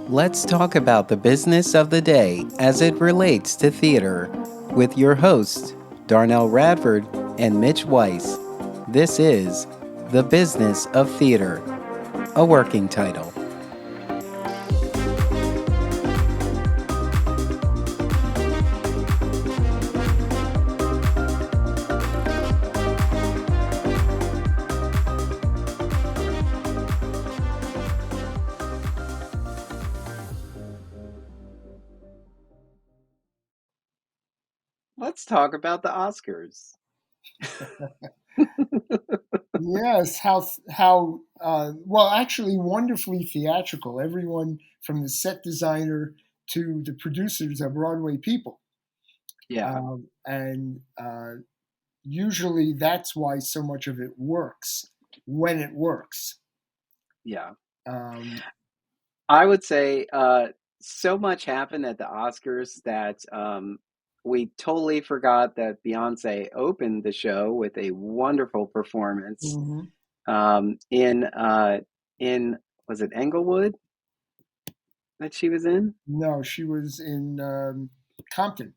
Let's talk about the business of the day as it relates to theater with your hosts, Darnelle Radford and Mitch Weiss. This is The Business of Theater, a working title. Let's talk about the Oscars. Yes, well, actually wonderfully theatrical. Everyone from the set designer to the producers are Broadway people. Yeah, And usually that's why so much of it works when it works. yeah. Um, I would say so much happened at the Oscars that we totally forgot that Beyonce opened the show with a wonderful performance mhm. um, in uh, in was it Englewood that she was in? No, she was in Compton.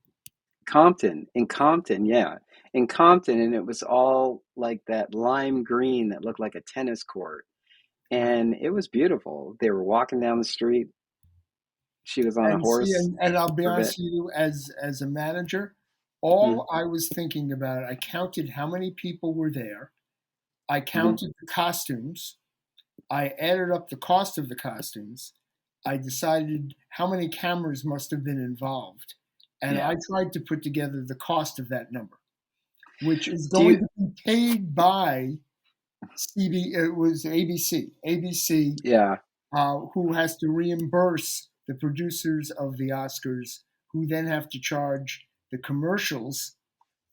Compton, yeah, in Compton, and it was all like that lime green that looked like a tennis court, Right. and it was beautiful. They were walking down the street. She was on a And see, horse and I'll be for a honest bit. with you, as a manager, Mm-hmm. all I was thinking about, I counted how many people were there. I Mm-hmm. counted the costumes. I added up the cost of the costumes. I decided how many cameras must have been involved. And Yeah. I tried to put together the cost of that number, which is Do going you? to be paid by it was ABC, Yeah. who has to reimburse the producers of the Oscars, who then have to charge the commercials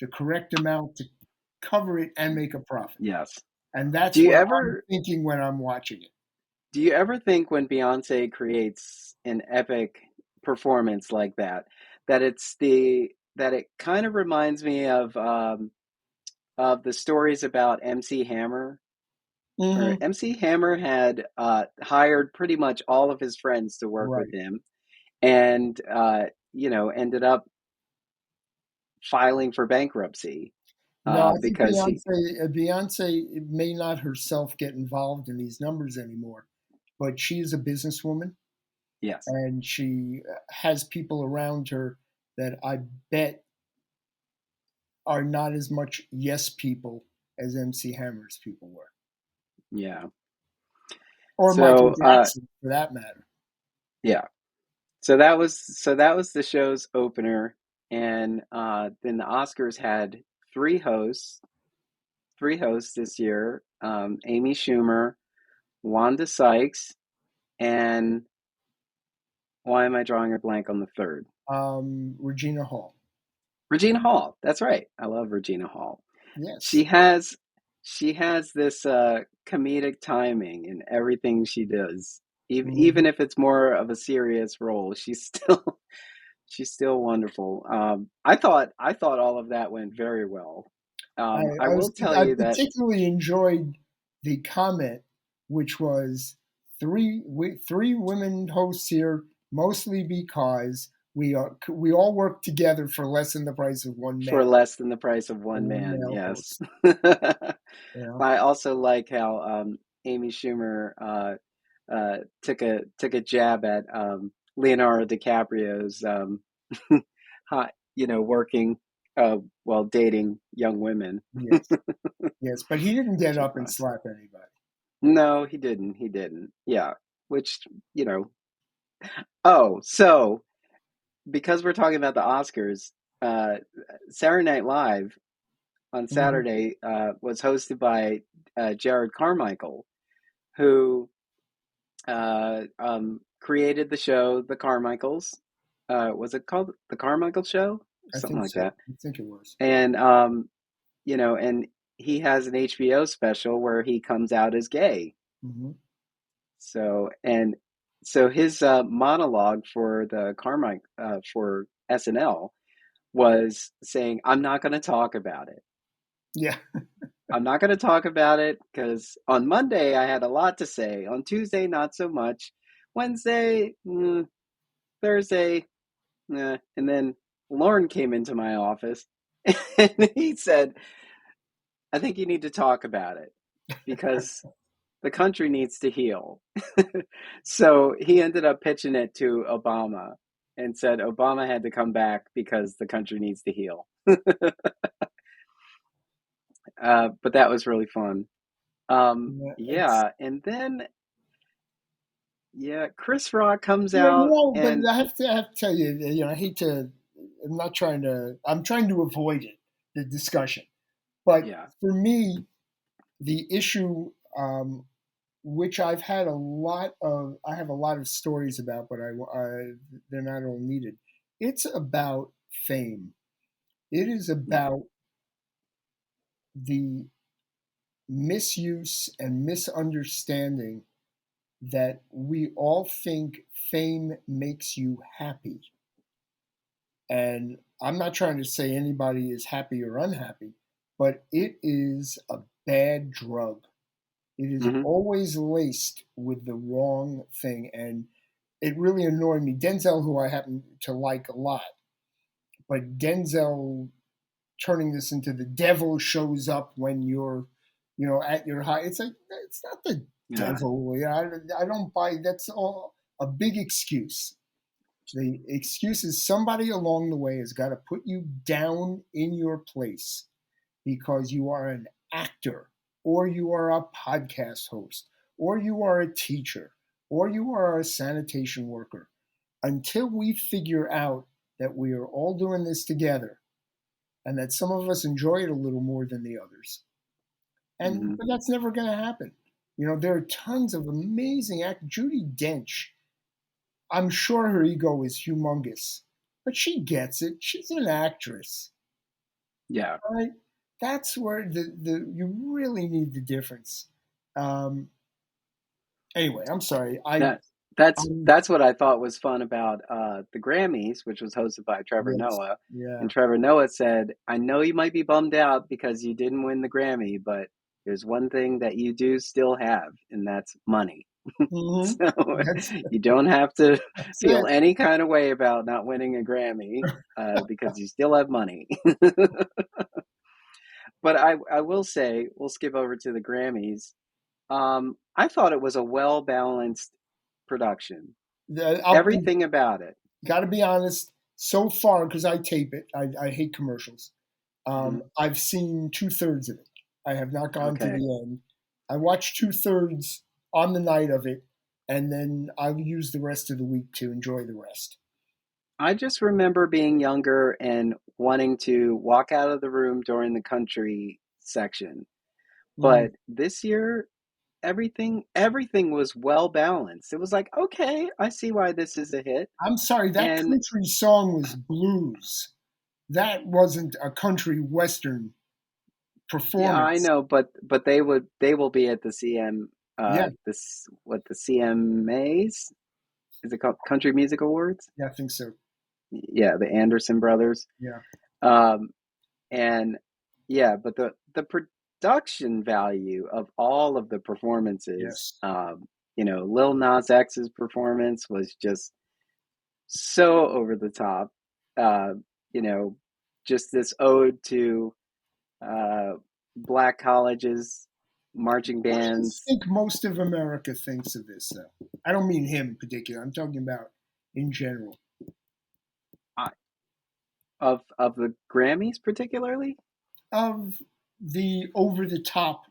the correct amount to cover it and make a profit. Yes. And Do that's you what I'm ever thinking when I'm watching it. do you ever think when Beyonce creates an epic performance like that, that it kind of reminds me of the stories about MC Hammer, where Hmm. MC Hammer had hired pretty much all of his friends to work with Right. him, and ended up filing for bankruptcy No, I think because he. Beyonce may not herself get involved in these numbers anymore, but she is a businesswoman Yes. and she has people around her that I bet are not as much yes people as MC Hammer's people were, Yeah. or Michael So Jackson for that matter. yeah. So that was the show's opener, and then the Oscars had three hosts, three hosts this year: Amy Schumer, Wanda Sykes, and why am I drawing a blank on the third? Regina Hall. Regina Hall. That's right. I love Regina Hall. She Yes. has she has this comedic timing in everything she does. Even Hmm. if it's more of a serious role, she's still she's still wonderful. I thought all of that went very well. I will tell I you that. particularly enjoyed the comment, which was three women hosts here, mostly because we all work together for less than the price of one For man, less than the price of one one man, male yes. host. You know, I also like how Amy Schumer took a jab at Leonardo DiCaprio's hot, working while dating young women, yes, yes, but he didn't get which I up and thought. slap anybody. No, he didn't. He didn't. Yeah, which you know. Oh, so because we're talking about the Oscars, uh, Saturday Night Live on Hmm. Saturday was hosted by Jared Carmichael, who created the show The Carmichaels. Was it called The Carmichael Show? I Something think like so. that. I think it was. And and he has an HBO special where he comes out as gay. Hmm. So and so his monologue for the Carmichael for SNL was saying, "I'm not going to talk about it. Yeah. I'm not going to talk about it because on Monday I had a lot to say. On Tuesday, not so much. Wednesday, Thursday, and then Lauren came into my office and he said, I think you need to talk about it because the country needs to heal. So he ended up pitching it to Obama and said Obama had to come back because the country needs to heal. But that was really fun. Yeah, it's Yeah, and then yeah, Chris Rock comes yeah, out but and I have to tell you, I hate to. I'm trying to avoid it, the discussion. But yeah, for me, the issue, which I have a lot of stories about, but they're not all needed. It's about fame. It is yeah, about the misuse and misunderstanding that we all think fame makes you happy. And I'm not trying to say anybody is happy or unhappy, but it is a bad drug. It is hmm always laced with the wrong thing. And it really annoyed me. Denzel, who I happen to like a lot, but Denzel turning this into the devil shows up when you're, at your high. It's like, it's not the yeah, devil. I don't buy that's all a big excuse. The excuse is somebody along the way has got to put you down in your place because you are an actor, or you are a podcast host, or you are a teacher, or you are a sanitation worker. Until we figure out that we are all doing this together and that some of us enjoy it a little more than the others. hmm But that's never going to happen. There are tons of amazing actors. Judy Dench, I'm sure her ego is humongous, but she gets it. She's an actress, yeah. right? That's where the you really need the difference. Um, anyway, I'm sorry. That that's I'm that's what I thought was fun about the Grammys, which was hosted by Trevor yes, Noah. yeah. And Trevor Noah said, "I know you might be bummed out because you didn't win the Grammy, but there's one thing that you do still have, and that's money. Hmm. So That's you don't have to that's feel it. any kind of way about not winning a Grammy because you still have money." But I will say, we'll skip over to the Grammys. I thought it was a well balanced production. I'll be Everything about it. got to be honest. So far, because I tape it, I hate commercials. Mhm. I've seen 2/3 of it. I have not gone to Okay. the end. I watched 2/3 on the night of it, and then I'll use the rest of the week to enjoy the rest. I just remember being younger and wanting to walk out of the room during the country section. Mm. But this year, everything was well balanced. It was like, okay, I see why this is a hit. I'm sorry, that And country song was blues. That wasn't a country western yeah, I performance. know, but they will be at the CM Yeah, this what the CMAs, is it called Country Music Awards? yeah, I think so. Yeah, the Anderson brothers. Yeah, Um, and yeah, but the production value of all of the performances, yes. Lil Nas X's performance was just so over the top. Uh, you know, just this ode to uh, black colleges, marching What do you bands think most of America thinks of this, though? I don't mean him in particular. I'm talking about in general. uh, of the Grammys, particularly. Of the over the top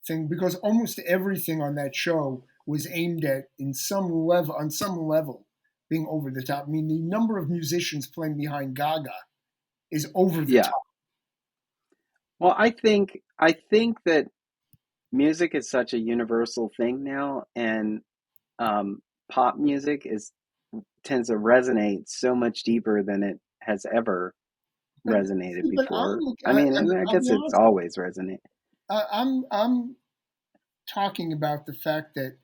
thing, because almost everything on that show was aimed at, in some level, on some level, being over the top. I mean, the number of musicians playing behind Gaga is over the Yeah. top. Well, I think that music is such a universal thing now, and pop music is tends to resonate so much deeper than it has ever But resonated see, but before. I mean, and I I'll be guess it's honest. always resonated. I'm talking about the fact that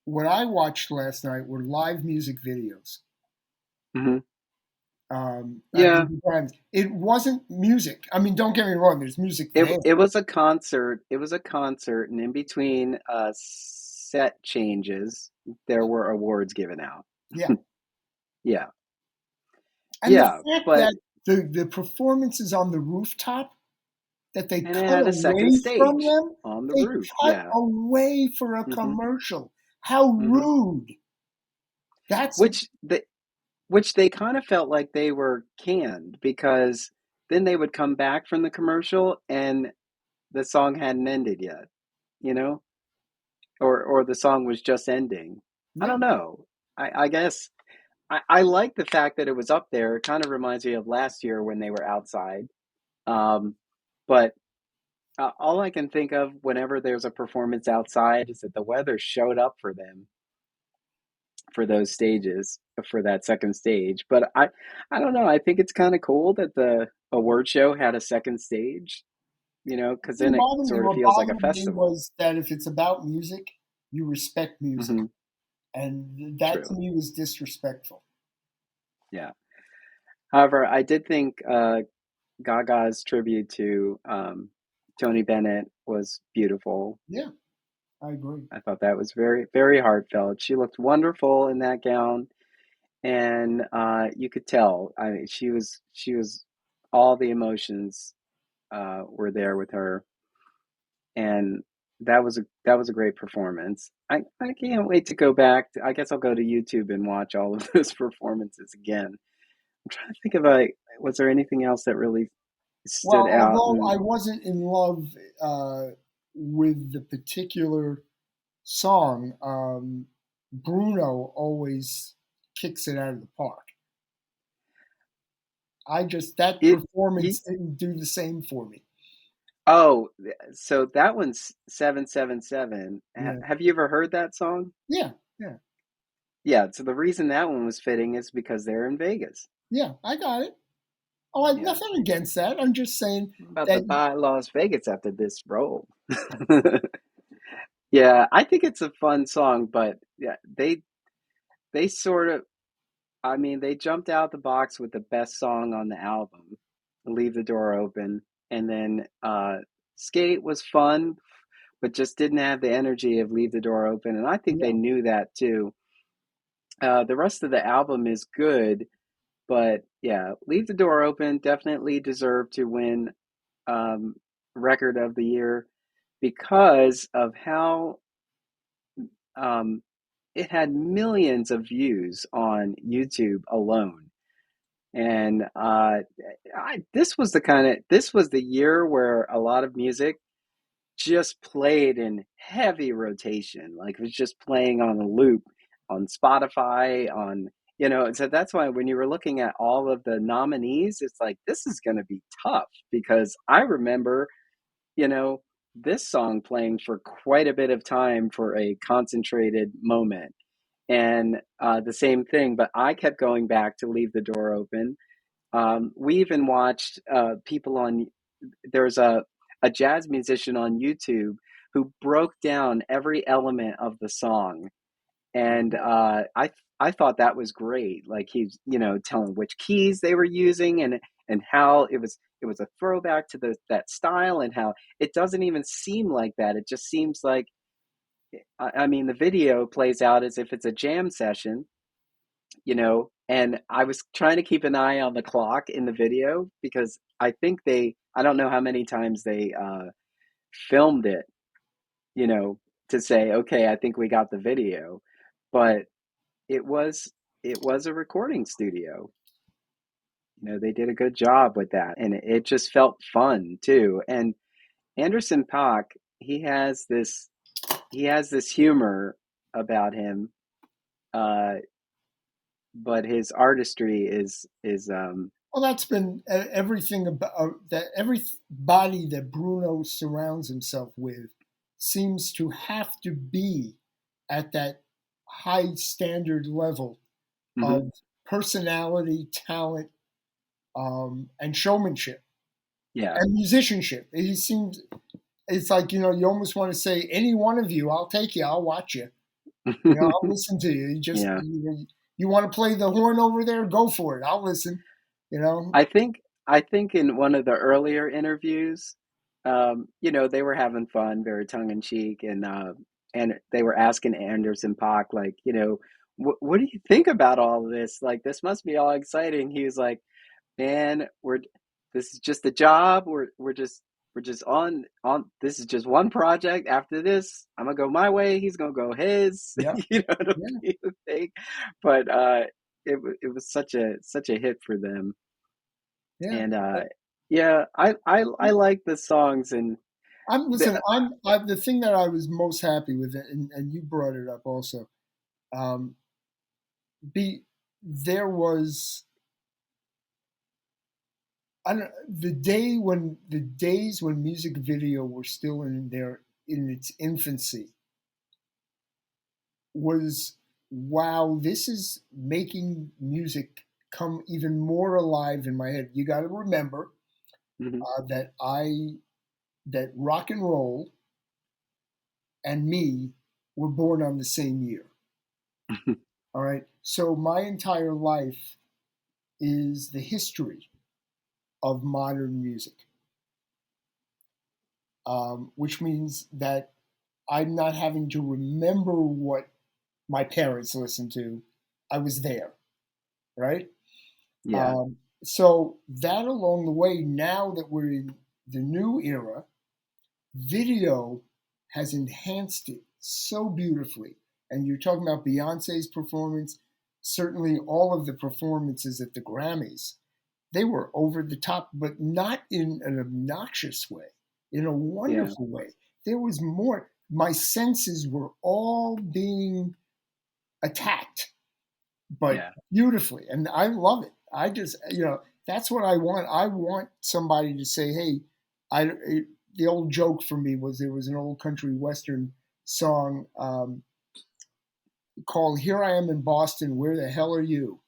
what I watched last night were live music videos. Hmm. At Yeah, the times, it wasn't music. I mean, don't get me wrong. There's music it there. it was a concert. It was a concert, and in between set changes, there were awards given out. Yeah. Yeah, And the yeah, fact but that the performances on the rooftop, that they and it cut had a second away from stage them, on the they roof. cut Yeah. away for a hmm commercial. How hmm rude. That's Which they kind of felt like they were canned because then they would come back from the commercial and the song hadn't ended yet, you know, or the song was just ending. I yeah. don't know. I guess I like the fact that it was up there. It kind of reminds me of last year when they were outside. Um, but all I can think of whenever there's a performance outside is that the weather showed up for them for those stages for that second stage. But I don't know. I think it's kind of cool that the award show had a second stage. Because then Didn't it bother me. sort of What feels like a bothered me festival. was that if it's about music, you respect music. hmm And that to True. me was disrespectful. Yeah. However, I did think Gaga's tribute to Tony Bennett was beautiful. Yeah, I agree. I thought that was very, very heartfelt. She looked wonderful in that gown, and you could tell. I mean, she was all the emotions were there with her, and that was a great performance. I can't wait to go back. I guess I'll go to YouTube and watch all of those performances again. I'm trying to think of was there anything else that really stood Well, out? although I And wasn't in love uh, with the particular song, Bruno always kicks it out of the park. That it, you, performance didn't do the same for me. oh, so that one's 777. Yeah, Have you ever heard that song? yeah, yeah, Yeah. So the reason that one was fitting is because they're in Vegas. yeah. I got it. Oh, I have Yeah. nothing against that. I'm just saying I'm about to that. buy Las Vegas after this role. Yeah, I think it's a fun song, but yeah, they sort of, I mean, they jumped out the box with the best song on the album, Leave the Door Open, and then Skate was fun, but just didn't have the energy of Leave the Door Open, and I think they Yeah, knew that too. The rest of the album is good, but yeah, Leave the Door Open definitely deserved to win um, Record of the Year because of how um, it had millions of views on YouTube alone. And this was the year where a lot of music just played in heavy rotation, like it was just playing on a loop on Spotify, so that's why when you were looking at all of the nominees, it's like this is going to be tough because I remember, you know, this song playing for quite a bit of time for a concentrated moment. And the same thing, but I kept going back to Leave the Door Open. We even watched people on, there's a jazz musician on YouTube who broke down every element of the song. And I thought that was great. Like he's, telling which keys they were using and how it was a throwback to that style and how it doesn't even seem like that. It just seems like, I mean, the video plays out as if it's a jam session, and I was trying to keep an eye on the clock in the video because I don't know how many times they filmed it, you know, to say, okay, I think we got the video, but it was it was a recording studio. They did a good job with that, and it just felt fun too. And Anderson Paak, he has this humor about him, uh, but his artistry is. well, that's been everything about that. Everybody that Bruno surrounds himself with seems to have to be at that high standard level Mhm. of personality, talent, and showmanship Yeah. and musicianship. He seems. It's like you almost want to say, any one of you, I'll take you, I'll watch you. I'll listen to you. Yeah. You want to play the horn over there? Go for it. I'll listen. You know, I think I think in one of the earlier interviews, they were having fun, very tongue in cheek, and they were asking Anderson .Paak, like, what do you think about all of this? Like, this must be all exciting. He was like, man, this is just a job. We're just on. This is just one project. After this, I'm gonna go my way. He's gonna go his. Yeah, It'll yeah, be a thing. But it was such a hit for them. yeah. And yeah, I like the songs and I'm listen. the, I'm the thing that I was most happy with, and you brought it up also. Um, be there was I don't the days when music video were still in its infancy was wow. This is making music come even more alive in my head. You got to remember mhm, that I that rock and roll and me were born on the same year. All right. So my entire life is the history of modern music, which means that I'm not having to remember what my parents listened to. I was there, right? yeah, So that along the way, now that we're in the new era, video has enhanced it so beautifully. And you're talking about Beyonce's performance, certainly all of the performances at the Grammys, they were over the top, but not in an obnoxious way, in a yeah, wonderful way. There was more. My senses were all being attacked, but yeah. beautifully. And I love it. I just, that's what I want. I want somebody to say, hey, the old joke for me was there was an old country western song called Here I Am in Boston, Where the Hell Are You?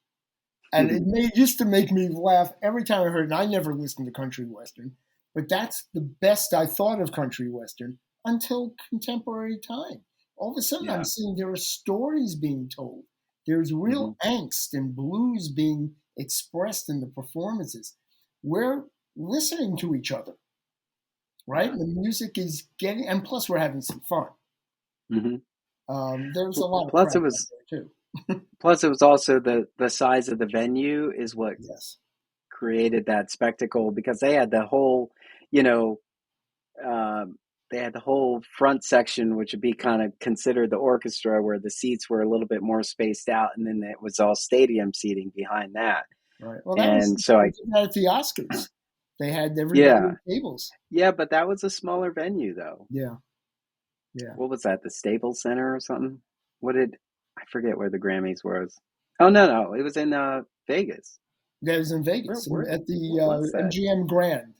And used to make me laugh every time I heard it. And I never listened to country western, but that's the best I thought of country western until contemporary time. All of a sudden, I'm Yeah. seeing there are stories being told. There's Hmm. real angst and blues being expressed in the performances. We're listening to each other, right? Yeah. And the music is getting, and plus, we're having some fun. Hmm. There's a lot of Plus crap it out was there too. plus it was also the size of the venue is what Yes, created that spectacle because they had the whole, you know, um, they had the whole front section, which would be kind of considered the orchestra, where the seats were a little bit more spaced out, and then it was all stadium seating behind that. right. Well, that was And so they did that at the Oscars. They had everybody yeah, at tables. yeah, but that was a smaller venue though. Yeah, yeah. What was that? The Staples Center or something? What did I forget where the Grammys was? Oh no, no, it was in Vegas. That was in Where Vegas where at the where was that? MGM Grand.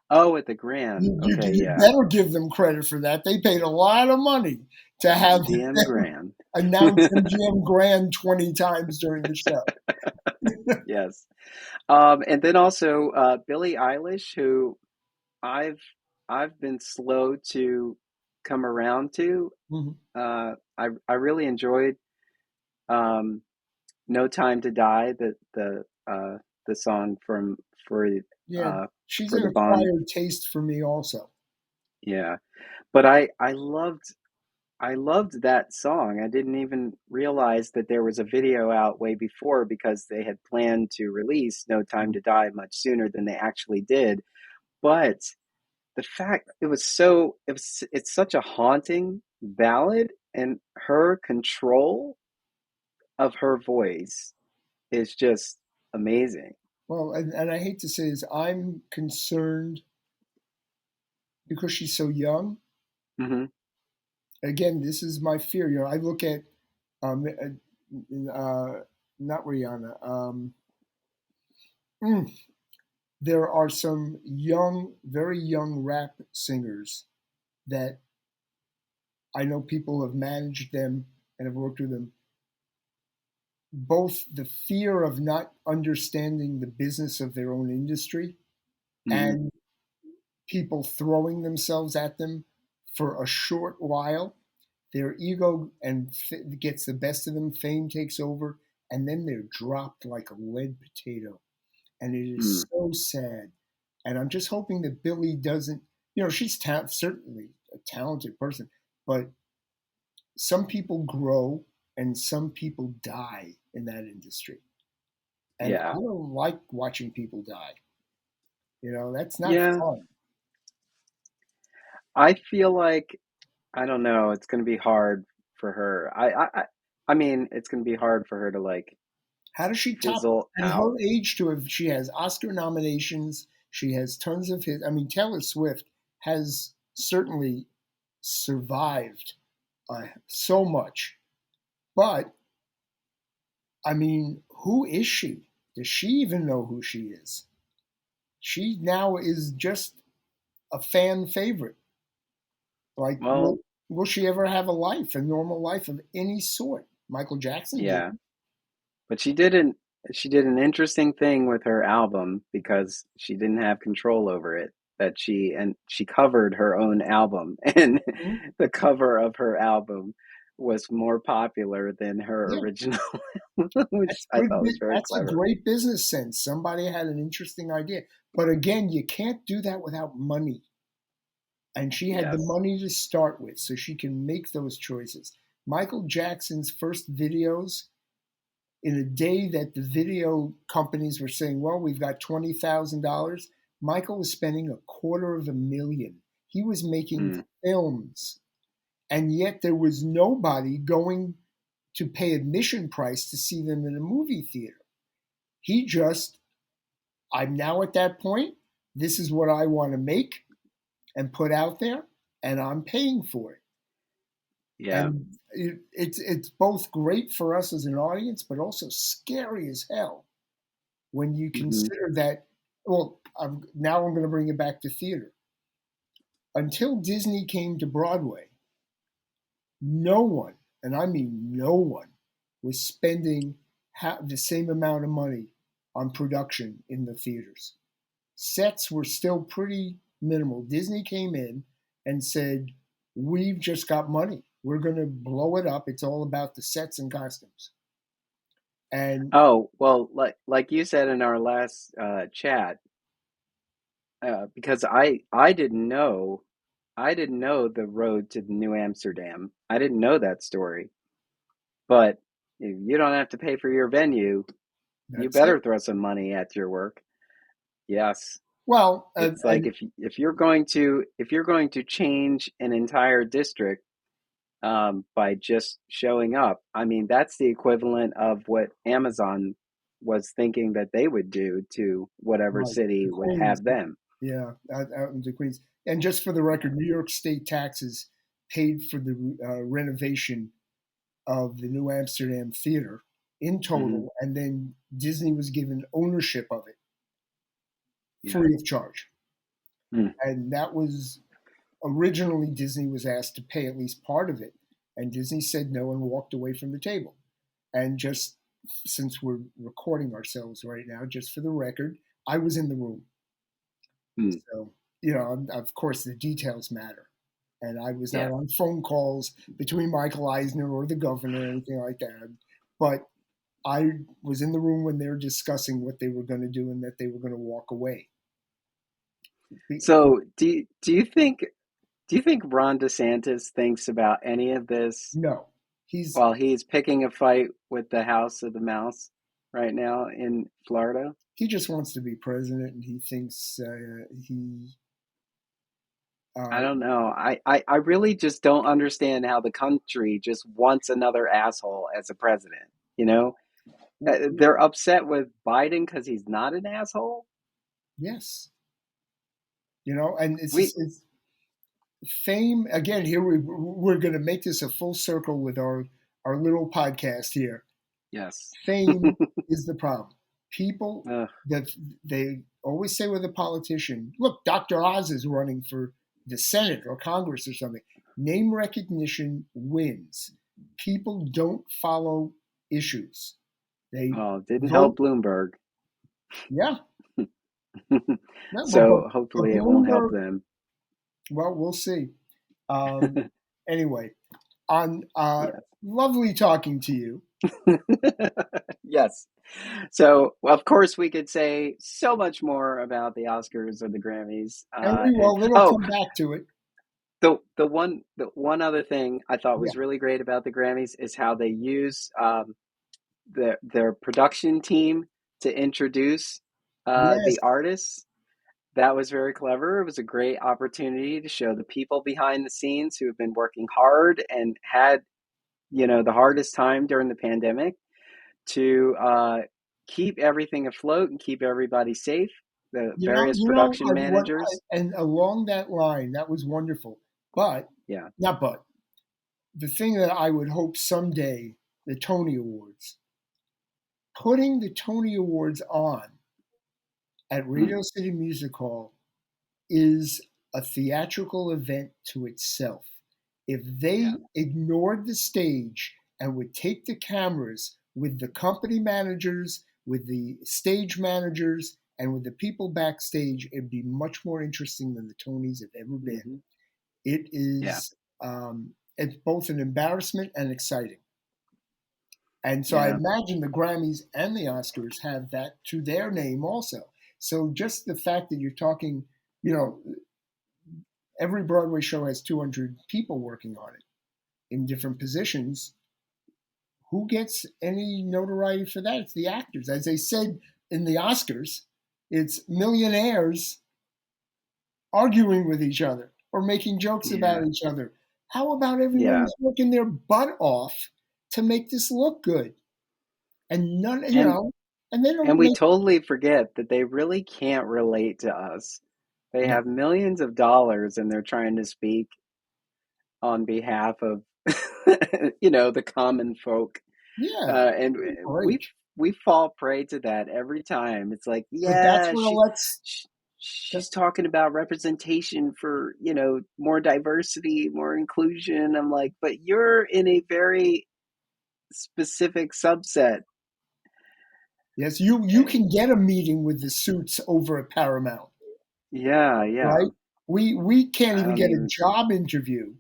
Oh, at the Grand. Okay, You yeah. better give them credit for that. They paid a lot of money to have MGM them Grand. announce MGM Grand 20 times during the show. Yes. And then also Billie Eilish, who I've I've been slow to come around to. Mhm. I really enjoyed um, "No Time to Die," the song from for Yeah, uh, she's for an the Bond. acquired taste for me also. Yeah, but I loved that song. I didn't even realize that there was a video out way before because they had planned to release No Time Mhm. to Die much sooner than they actually did. But the fact it's such a haunting ballad and her control of her voice is just amazing. Well, and I hate to say this, I'm concerned because she's so young. Hmm. Again, this is my fear. I look at not Rihanna. Mm, there are some young, very young rap singers that I know people have managed them and have worked with them. Both the fear of not understanding the business of their own industry Hmm. and people throwing themselves at them for a short while. Their ego gets the best of them, fame takes over, and then they're dropped like a lead potato. And it is Mm. so sad. And I'm just hoping that Billy doesn't, she's certainly a talented person, but some people grow and some people die in that industry. And I Yeah. don't like watching people die. That's not Yeah. fun. I feel like I don't know. It's going to be hard for her. I mean, it's going to be hard for her to like How does she top it? fizzle And out. her age to have, she has Oscar nominations. She has tons of hits. I mean, Taylor Swift has certainly survived so much. But, I mean, who is she? Does she even know who she is? She now is just a fan favorite. Like, Well, will she ever have a normal life of any sort? Michael Jackson yeah, didn't. but she did an interesting thing with her album because she didn't have control over it. That she covered her own album, and Mhm. the cover of her album was more popular than her Yeah, original, which that's I good. thought was very That's a clever. great business sense. Somebody had an interesting idea. But again, you can't do that without money. And she had the Yes. money to start with, so she can make those choices. Michael Jackson's first videos, in a day that the video companies were saying, well, we've got $20,000, Michael was spending $250,000. He was making Mm. films, and yet there was nobody going to pay admission price to see them in a movie theater. He just, I'm now at that point. This is what I want to make and put out there, and I'm paying for it. Yeah. And it's both great for us as an audience, but also scary as hell when you Hmm. consider that. Well, now I'm going to bring it back to theater. Until Disney came to Broadway, no one, and I mean no one, was spending the same amount of money on production in the theaters. Sets were still pretty minimal. Disney came in and said, we've just got money. We're going to blow it up. It's all about the sets and costumes. And Oh, well, like you said in our last chat, because I didn't know the road to New Amsterdam. I didn't know that story. But if you don't have to pay for your venue, you that's it. better throw some money at your work. Yes. Well, It's like and if you're going to change an entire district by just showing up, I mean that's the equivalent of what Amazon was thinking that they would do to whatever right, the city would Queens, have them. yeah, out in the Queens. And just for the record, New York State taxes paid for the renovation of the New Amsterdam Theater in Hmm. total, and then Disney was given ownership of it Yeah. free of charge. Mm. And that was originally Disney was asked to pay at least part of it, and Disney said no and walked away from the table. And just since we're recording ourselves right now, just for the record, I was in the room. Mm. So, of course, the details matter. And I was not Yeah. on phone calls between Michael Eisner or the governor or anything like that. But I was in the room when they were discussing what they were going to do and that they were going to walk away. So do you think Ron DeSantis thinks about any of this No, he's while he's picking a fight with the House of the Mouse right now in Florida? he just wants to be president, and he thinks he. I Uh, don't know. I really just don't understand how the country just wants another asshole as a president. You know, they're upset with Biden because he's not an asshole. yes, and We it's fame again. Here we're going to make this a full circle with our little podcast here. yes. Fame is the problem. People Ugh, that they always say with a politician, look, Dr. Oz is running for the Senate or Congress or something. Name recognition wins. People don't follow issues. They oh, didn't help vote. Bloomberg. Yeah, no, So but hopefully it won't help Bloomberg. them. Well, we'll see. Um, anyway, on Yes. lovely talking to you. Yes. So, well, of course, we could say so much more about the Oscars or the Grammys. And we And will. It'll oh, come back to it. the one other thing I thought Yeah. was really great about the Grammys is how they use their production team to introduce Yes. the artists. That was very clever. It was a great opportunity to show the people behind the scenes who have been working hard and had, the hardest time during the pandemic to keep everything afloat and keep everybody safe. The various production managers. And along that line, that was wonderful. But, Yeah, not but, the thing that I would hope someday, the Tony Awards, putting the Tony Awards on at mm, Radio City Music Hall is a theatrical event to itself. If yeah, they ignored the stage and would take the cameras with the company managers, with the stage managers, and with the people backstage, it'd be much more interesting than the Tonys have ever been. hmm, It yeah, is it's both an embarrassment and exciting. And so I yeah, imagine the Grammys and the Oscars have that to their name also. So just the fact that you're talking, you know, every Broadway show has 200 people working on it in different positions. Who gets any notoriety for that? It's the actors. As they said in the Oscars, it's millionaires arguing with each other or making jokes yeah, about each other. How about everyone yeah. who's working their butt off to make this look good? And none, And and they and don't we make, totally forget that they really can't relate to us. They no, have millions of dollars and they're trying to speak on behalf of the common folk. yeah, And we great. we fall prey to that every time. It's like, But that's yeah, what she, lets, she that, she's talking about representation for, more diversity, more inclusion. I'm like, but you're in a very specific subset. yes, you can get a meeting with the suits over at Paramount, Yeah, yeah. right? We can't I even don't get a even, job interview.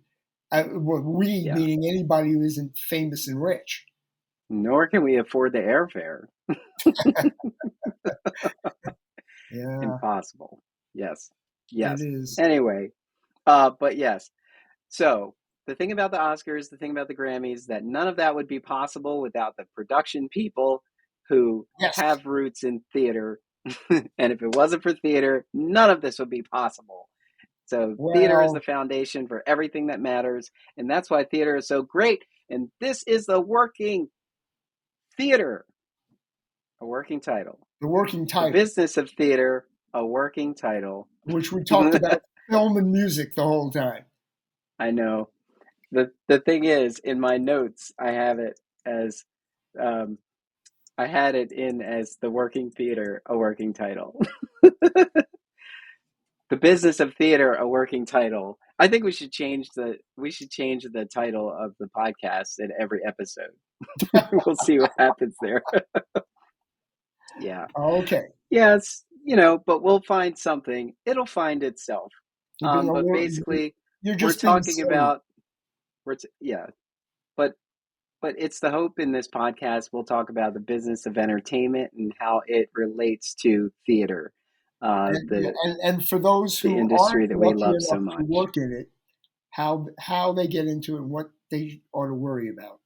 Well, we yeah. meaning anybody who isn't famous and rich. Nor can we afford the airfare. Yeah, Impossible. Yes. it Yes. is. Anyway, but yes. So the thing about the Oscars, the thing about the Grammys, that none of that would be possible without the production people who Yes. have roots in theater. And if it wasn't for theater, none of this would be possible. So theater is the Well, foundation for everything that matters. And that's why theater is so great. And this is the working theater, a working title. the working The title, business of theater, a working title. which we talked about film and music the whole time. I know. The thing is, in my notes, I have it as um, I had it in as the working theater, a working title. The business of theater, a working title. I think we should change the title of the podcast in every episode. We'll see what happens there. Yeah. Okay, Yes, but we'll find something. It'll find itself. you're being a But little, basically, you're we're just being talking silly. about yeah, but it's the hope in this podcast. We'll talk about the business of entertainment and how it relates to theater, Yeah, and for those the who industry aren't that we lucky love so enough to much. work in it, how they get into it, and what they ought to worry about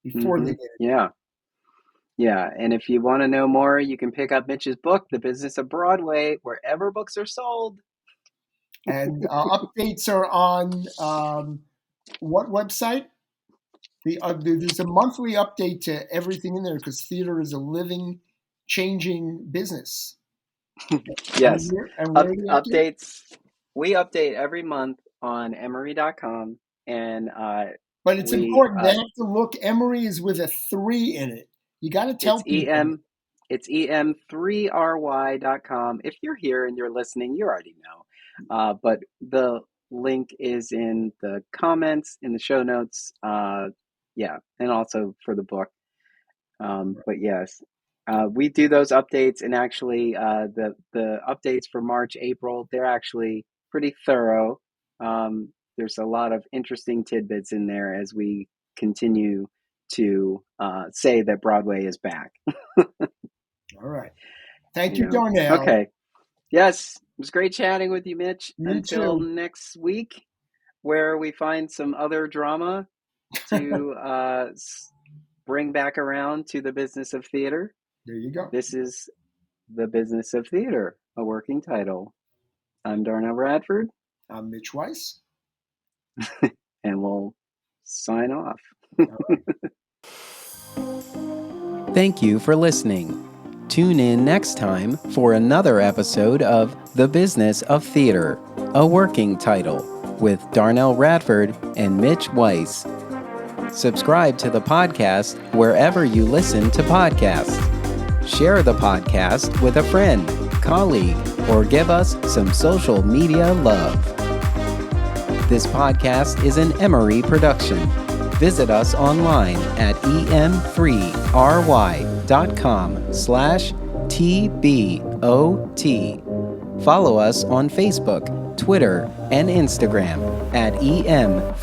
before they Hmm. get Yeah, yeah. And if you want to know more, you can pick up Mitch's book, The Business of Broadway, wherever books are sold. in. And updates are on what website? There's a monthly update to everything in there because theater is a living, changing business. Yes. And where do you update? Updates. We update every month on Emory.com, and But it's we important. They have to look. Emory is with a three in it. You got to it's tell people that. it's em3ry.com. If you're here and you're listening, you already know. But the link is in the comments, in the show notes. Yeah, and also for the book. But yes, we do those updates, and actually, the updates for March, April, they're actually pretty thorough. There's a lot of interesting tidbits in there as we continue to say that Broadway is back. All right. Thank you, Darnell. Okay. Yes, it was great chatting with you, Mitch. You Until too. next week, where we find some other drama to bring back around to the business of theater. There you go. This is The Business of Theater, a working title. I'm Darnelle Radford. I'm Mitch Weiss. And we'll sign off. All right. Thank you for listening. Tune in next time for another episode of The Business of Theater, a working title, with Darnelle Radford and Mitch Weiss. Subscribe to the podcast wherever you listen to podcasts. Share the podcast with a friend, colleague, or give us some social media love. This podcast is an Emory production. Visit us online at em3ry.com/TBOT. Follow us on Facebook, Twitter, and Instagram at em3ryotm.